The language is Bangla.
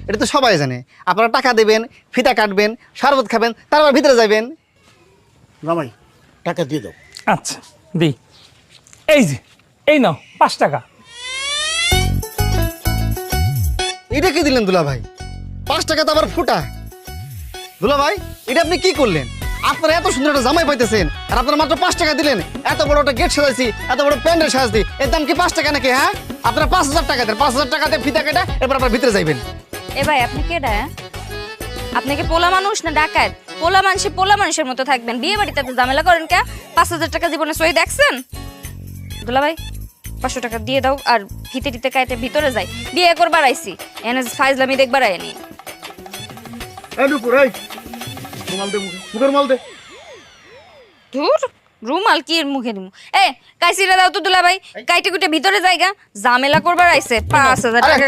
এটা তো সবাই জানে। আপনারা টাকা দেবেন, ফিতা কাটবেন, শরবত খাবেন, তারপর ভিতরে যাবেন। জামাই টাকা দিয়ে দাও। আচ্ছা দিই, এই যে এই নাও 5 টাকা। এটা কি দিলেন দুলা ভাই? 5 টাকা তো আবার ফুটা। দুলা ভাই, এটা আপনি কি করলেন? আপনারা এত সুন্দর একটা জামাই পাইতেছেন আর আপনারা মাত্র 5 টাকা দিলেন। এত বড় একটা গেট সাজাইছি, এত বড় প্যান্ডেল সাজাইছি, এর দাম কি 5 টাকা নাকি? হ্যাঁ, আপনারা 5000 টাকা দেন, 5000 টাকা দিয়ে ফিতা কেটে এরপর আপনারা ভিতরে যাইবেন। এ ভাই আপনি কেডা? আপনি কি পোলা মানুষ না ডাকাত? পোলা মানুষের মতো থাকবেন, বিয়ে বাড়িতে এত ঝামেলা করেন কে? 5000 টাকা জীবনে সই দেখছেন? দুলা ভাই 500 টাকা দিয়ে দাও আর ফিতে টিতে কাইতে ভিতরে যাই, বিয়ে করবার আইছি, এনে ফাইজলামি দেখবার আইনি। এই নুপুর, এই রুমাল দে, মুখের রুমাল দে। ধুর, রুমাল কি এর মুখে দিমু? এ কাইছিরা দাও তো দুলা ভাই, কাইতে কুটে ভিতরে যাইগা, ঝামেলা করবার আইছে 5000 টাকা।